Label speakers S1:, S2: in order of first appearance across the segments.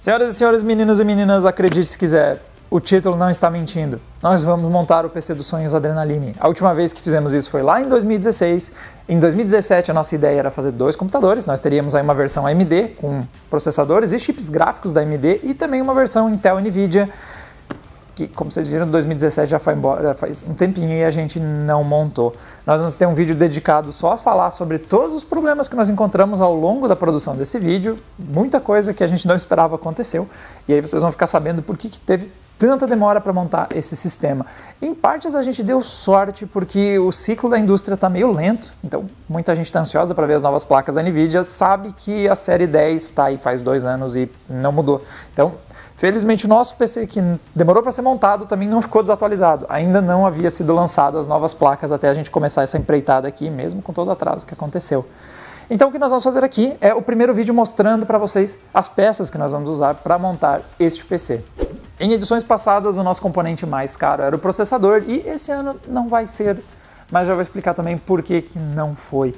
S1: Senhoras e senhores, meninos e meninas, acredite se quiser, o título não está mentindo. Nós vamos montar o PC dos sonhos Adrenaline. A última vez que fizemos isso foi lá em 2016. Em 2017 a nossa ideia era fazer 2 computadores. Nós teríamos aí uma versão AMD com processadores e chips gráficos da AMD e também uma versão Intel NVIDIA, que, como vocês viram, 2017 já foi embora, faz um tempinho e a gente não montou. Nós vamos ter um vídeo dedicado só a falar sobre todos os problemas que nós encontramos ao longo da produção desse vídeo. Muita coisa que a gente não esperava aconteceu. E aí vocês vão ficar sabendo por que teve tanta demora para montar esse sistema. Em partes a gente deu sorte porque o ciclo da indústria está meio lento, então muita gente está ansiosa para ver as novas placas da NVIDIA, sabe que a série 10 está aí faz 2 anos e não mudou. Então, felizmente o nosso PC, que demorou para ser montado, também não ficou desatualizado. Ainda não havia sido lançado as novas placas até a gente começar essa empreitada aqui, mesmo com todo o atraso que aconteceu. Então o que nós vamos fazer aqui é o primeiro vídeo mostrando para vocês as peças que nós vamos usar para montar este PC. Em edições passadas, o nosso componente mais caro era o processador e esse ano não vai ser, mas já vou explicar também por que não foi.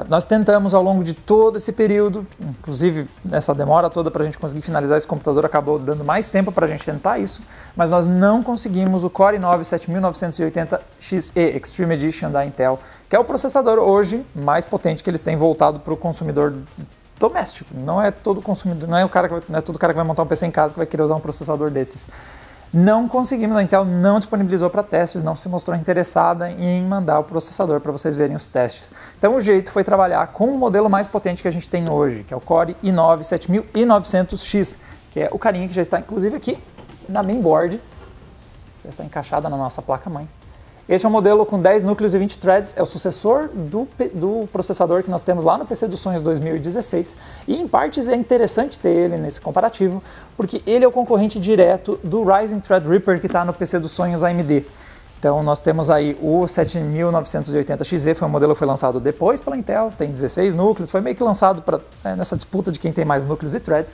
S1: Nós tentamos ao longo de todo esse período, inclusive essa demora toda para a gente conseguir finalizar esse computador acabou dando mais tempo para a gente tentar isso, mas nós não conseguimos o Core i9 7980XE Extreme Edition da Intel, que é o processador hoje mais potente que eles têm voltado para o consumidor doméstico. Não é todo consumidor, não é todo cara que vai montar um PC em casa que vai querer usar um processador desses. Não conseguimos, a Intel não disponibilizou para testes, não se mostrou interessada em mandar o processador para vocês verem os testes. Então o jeito foi trabalhar com o modelo mais potente que a gente tem hoje, que é o Core i9 7900X, que é o carinha que já está inclusive aqui na mainboard, já está encaixada na nossa placa-mãe. Esse é um modelo com 10 núcleos e 20 threads, é o sucessor do processador que nós temos lá no PC dos Sonhos 2016 e em partes é interessante ter ele nesse comparativo porque ele é o concorrente direto do Ryzen Threadripper que está no PC dos Sonhos AMD. Então nós temos aí o 7980XE, foi um modelo que foi lançado depois pela Intel, tem 16 núcleos, foi meio que lançado nessa disputa de quem tem mais núcleos e threads.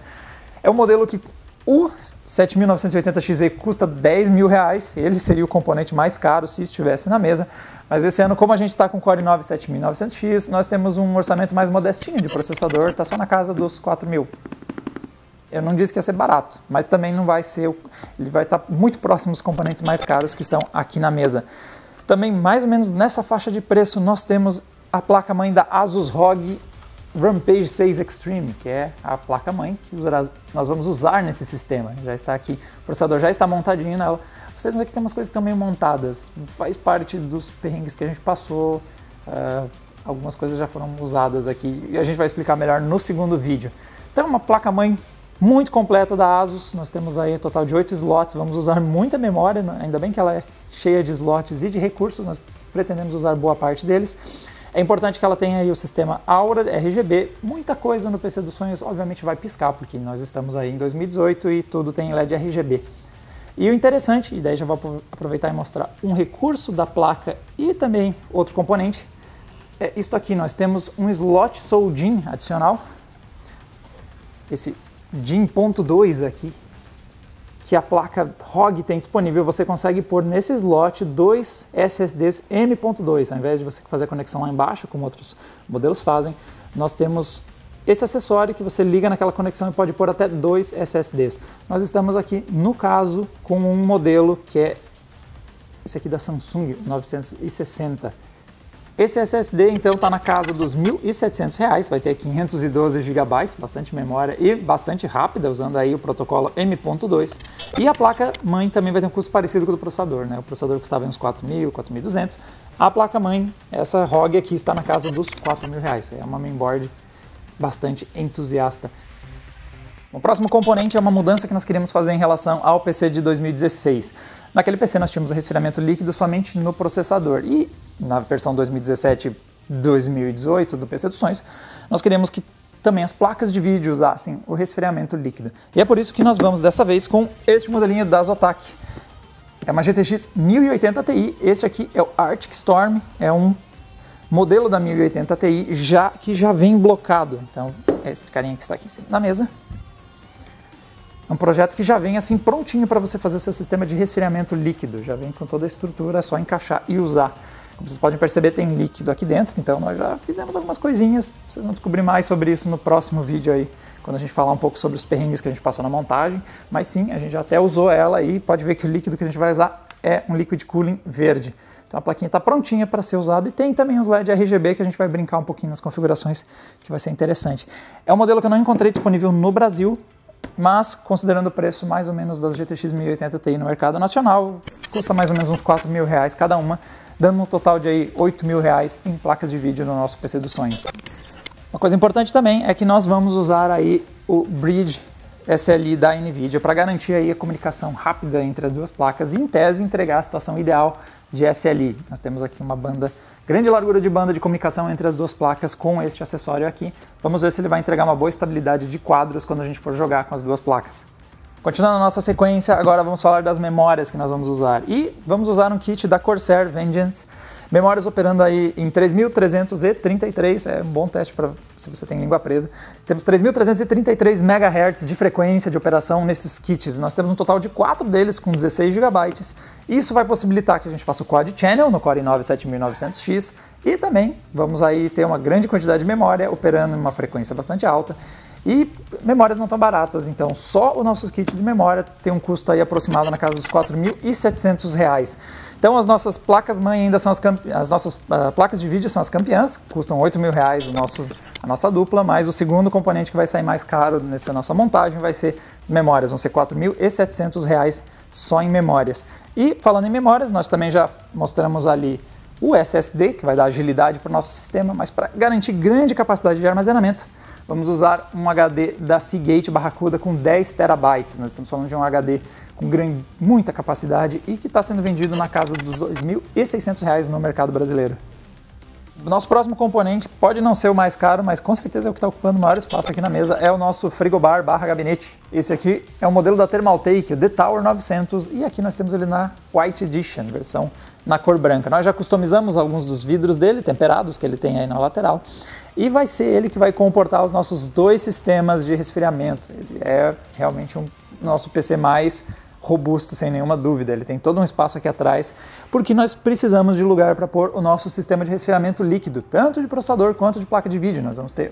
S1: É um modelo que o 7980XE custa R$10.000, ele seria o componente mais caro se estivesse na mesa, mas esse ano, como a gente está com o Core i9 7900X, nós temos um orçamento mais modestinho de processador, está só na casa dos R$4.000. Eu não disse que ia ser barato, mas também não vai ser, ele vai estar muito próximo dos componentes mais caros que estão aqui na mesa. Também, mais ou menos nessa faixa de preço, nós temos a placa-mãe da Asus ROG Rampage 6 Extreme, que é a placa-mãe que nós vamos usar nesse sistema. Já está aqui, o processador já está montadinho nela. Vocês vão ver que tem umas coisas que estão meio montadas, faz parte dos perrengues que a gente passou, algumas coisas já foram usadas aqui e a gente vai explicar melhor no segundo vídeo. Então, uma placa-mãe muito completa da Asus, nós temos aí um total de 8 slots, vamos usar muita memória, ainda bem que ela é cheia de slots e de recursos, nós pretendemos usar boa parte deles. É importante que ela tenha aí o sistema Aura RGB, muita coisa no PC dos Sonhos obviamente vai piscar, porque nós estamos aí em 2018 e tudo tem LED RGB. E o interessante, e daí já vou aproveitar e mostrar um recurso da placa e também outro componente, é isto aqui, nós temos um slot SODIMM adicional, esse DIMM.2 aqui, que a placa ROG tem disponível, você consegue pôr nesse slot 2 SSDs M.2, ao invés de você fazer a conexão lá embaixo, como outros modelos fazem, nós temos esse acessório que você liga naquela conexão e pode pôr até 2 SSDs. Nós estamos aqui, no caso, com um modelo que é esse aqui da Samsung, 960. Esse SSD então está na casa dos R$1.700, vai ter 512 GB, bastante memória e bastante rápida, usando aí o protocolo M.2. E a placa-mãe também vai ter um custo parecido com o do processador, né? O processador custava uns R$4.000, R$4.200. A placa-mãe, essa ROG aqui, está na casa dos R$4.000. É uma mainboard bastante entusiasta. O próximo componente é uma mudança que nós queríamos fazer em relação ao PC de 2016. Naquele PC nós tínhamos o resfriamento líquido somente no processador e na versão 2017-2018 do PC dos Sonhos, nós queríamos que também as placas de vídeo usassem o resfriamento líquido. E é por isso que nós vamos dessa vez com este modelinho da Zotac. É uma GTX 1080 Ti, este aqui é o Arctic Storm, é um modelo da 1080 Ti que já vem blocado. Então, é esse carinha que está aqui em cima da mesa. É um projeto que já vem assim prontinho para você fazer o seu sistema de resfriamento líquido, já vem com toda a estrutura, é só encaixar e usar. Como vocês podem perceber, tem líquido aqui dentro, então nós já fizemos algumas coisinhas, vocês vão descobrir mais sobre isso no próximo vídeo aí, quando a gente falar um pouco sobre os perrengues que a gente passou na montagem, mas sim, a gente já até usou ela e pode ver que o líquido que a gente vai usar é um liquid cooling verde. Então a plaquinha está prontinha para ser usada e tem também os LED RGB que a gente vai brincar um pouquinho nas configurações, que vai ser interessante. É um modelo que eu não encontrei disponível no Brasil, mas considerando o preço mais ou menos das GTX 1080 Ti no mercado nacional, custa mais ou menos uns R$4.000 cada uma, dando um total de aí R$8.000 em placas de vídeo no nosso PC dos sonhos. Uma coisa importante também é que nós vamos usar aí o Bridge SLI da NVIDIA para garantir aí a comunicação rápida entre as duas placas e, em tese, entregar a situação ideal de SLI. Nós temos aqui uma grande largura de banda de comunicação entre as duas placas com este acessório aqui. Vamos ver se ele vai entregar uma boa estabilidade de quadros quando a gente for jogar com as duas placas. Continuando a nossa sequência, agora vamos falar das memórias que nós vamos usar. E vamos usar um kit da Corsair Vengeance. Memórias operando aí em 3.333, é um bom teste para se você tem língua presa. Temos 3.333 MHz de frequência de operação nesses kits. Nós temos um total de 4 deles com 16 GB. Isso vai possibilitar que a gente faça o Quad Channel no Core i9 7900X e também vamos aí ter uma grande quantidade de memória operando em uma frequência bastante alta. E memórias não tão baratas, então só os nossos kits de memória tem um custo aí aproximado na casa dos R$4.700. Então as nossas placas-mãe ainda são as nossas placas de vídeo são as campeãs, custam R$8.000 a nossa dupla, mas o segundo componente que vai sair mais caro nessa nossa montagem vai ser memórias, vão ser R$4.700 só em memórias. E falando em memórias, nós também já mostramos ali o SSD, que vai dar agilidade para o nosso sistema, mas para garantir grande capacidade de armazenamento, vamos usar um HD da Seagate Barracuda com 10 TB. Nós estamos falando de um HD com muita capacidade e que está sendo vendido na casa dos R$2.600 no mercado brasileiro. O nosso próximo componente pode não ser o mais caro, mas com certeza é o que está ocupando o maior espaço aqui na mesa, é o nosso frigobar / gabinete. Esse aqui é um modelo da Thermaltake, o The Tower 900, e aqui nós temos ele na White Edition, versão na cor branca. Nós já customizamos alguns dos vidros dele, temperados, que ele tem aí na lateral. E vai ser ele que vai comportar os nossos 2 sistemas de resfriamento. Ele é realmente o nosso PC mais robusto, sem nenhuma dúvida. Ele tem todo um espaço aqui atrás, porque nós precisamos de lugar para pôr o nosso sistema de resfriamento líquido, tanto de processador quanto de placa de vídeo. Nós vamos ter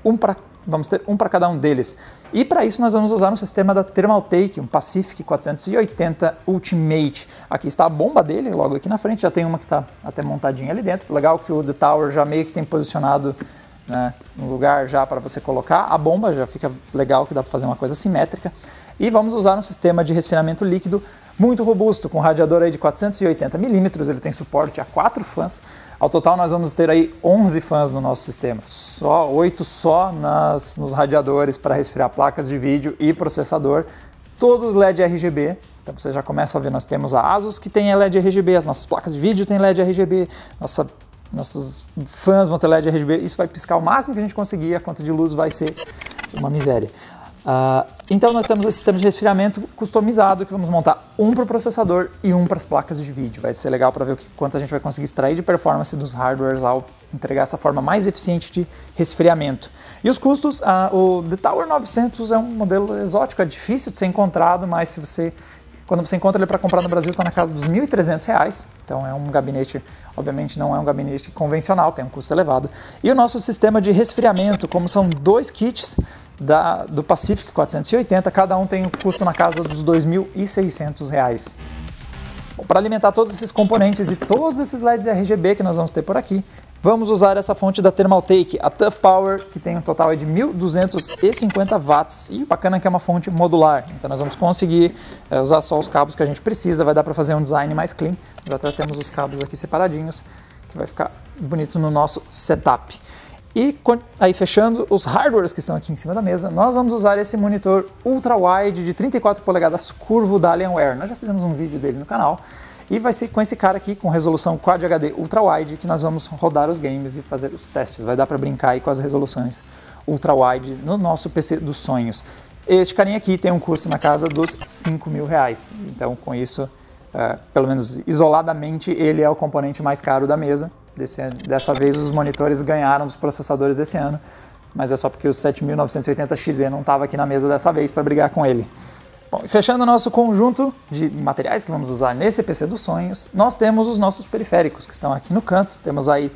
S1: um para cada um deles. E para isso nós vamos usar um sistema da Thermaltake, um Pacific 480 Ultimate. Aqui está a bomba dele, logo aqui na frente, já tem uma que está até montadinha ali dentro. Legal que o The Tower já meio que tem posicionado, né, no lugar já para você colocar a bomba, já fica legal que dá para fazer uma coisa simétrica. E vamos usar um sistema de resfriamento líquido muito robusto, com radiador aí de 480 mm, ele tem suporte a 4 fãs. Ao total nós vamos ter aí 11 fãs no nosso sistema, 8 só nos radiadores para resfriar placas de vídeo e processador, todos LED RGB. Então você já começa a ver, nós temos a Asus que tem LED RGB, as nossas placas de vídeo têm LED RGB, nossos fãs vão ter LED RGB, isso vai piscar o máximo que a gente conseguir, a conta de luz vai ser uma miséria. Então nós temos esse sistema de resfriamento customizado que vamos montar um para o processador e um para as placas de vídeo. Vai ser legal para ver quanto a gente vai conseguir extrair de performance dos hardwares ao entregar essa forma mais eficiente de resfriamento. E os custos, o The Tower 900 é um modelo exótico, é difícil de ser encontrado, mas quando você encontra ele para comprar no Brasil está na casa dos R$1.300, então é um gabinete, obviamente não é um gabinete convencional, tem um custo elevado. E o nosso sistema de resfriamento, como são 2 kits do Pacific 480, cada um tem um custo na casa dos R$2.600. Para alimentar todos esses componentes e todos esses LEDs RGB que nós vamos ter por aqui, vamos usar essa fonte da Thermaltake, a Tough Power, que tem um total de 1.250 watts, e o bacana é que é uma fonte modular, então nós vamos conseguir usar só os cabos que a gente precisa, vai dar para fazer um design mais clean. Já até temos os cabos aqui separadinhos, que vai ficar bonito no nosso setup. E aí fechando os hardwares que estão aqui em cima da mesa, nós vamos usar esse monitor ultra-wide de 34 polegadas curvo da Alienware. Nós já fizemos um vídeo dele no canal. E vai ser com esse cara aqui, com resolução Quad HD ultra-wide, que nós vamos rodar os games e fazer os testes. Vai dar para brincar aí com as resoluções ultra-wide no nosso PC dos sonhos. Este carinha aqui tem um custo na casa dos R$5.000. Então com isso, pelo menos isoladamente, ele é o componente mais caro da mesa. Dessa vez os monitores ganharam dos processadores esse ano, mas é só porque o 7980XE não estava aqui na mesa dessa vez para brigar com ele. Bom, fechando o nosso conjunto de materiais que vamos usar nesse PC dos sonhos, nós temos os nossos periféricos que estão aqui no canto. Temos aí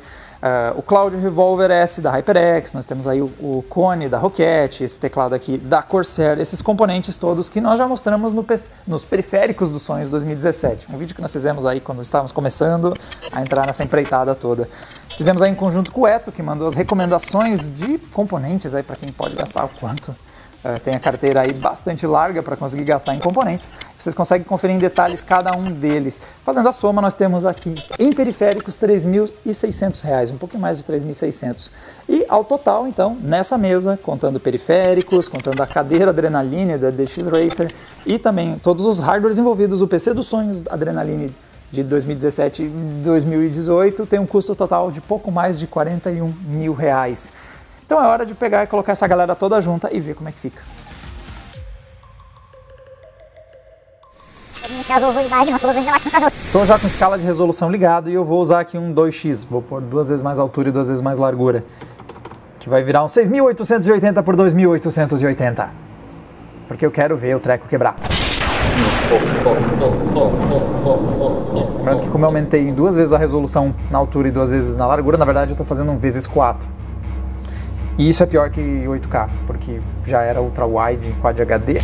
S1: o Cloud Revolver S da HyperX, nós temos aí o Cone da Roccat, esse teclado aqui da Corsair, esses componentes todos que nós já mostramos nos periféricos dos sonhos 2017. Um vídeo que nós fizemos aí quando estávamos começando a entrar nessa empreitada toda. Fizemos aí em conjunto com o Eto, que mandou as recomendações de componentes aí para quem pode gastar o quanto. Tem a carteira aí bastante larga para conseguir gastar em componentes. Vocês conseguem conferir em detalhes cada um deles. Fazendo a soma, nós temos aqui em periféricos R$ 3.600, um pouquinho mais de 3.600. E ao total, então, nessa mesa, contando periféricos, contando a cadeira Adrenaline da DX Racer e também todos os hardwares envolvidos, o PC dos sonhos Adrenaline de 2017 e 2018, tem um custo total de pouco mais de R$ 41 mil. Então é hora de pegar e colocar essa galera toda junta e ver como é que fica. Estou já com escala de resolução ligado e eu vou usar aqui um 2x. Vou pôr 2 vezes mais altura e 2 vezes mais largura. Que vai virar um 6.880 por 2.880. Porque eu quero ver o treco quebrar. Lembrando que como eu aumentei em 2 vezes a resolução na altura e 2 vezes na largura, na verdade eu estou fazendo um vezes 4. E isso é pior que 8K, porque já era ultra wide em Quad HD.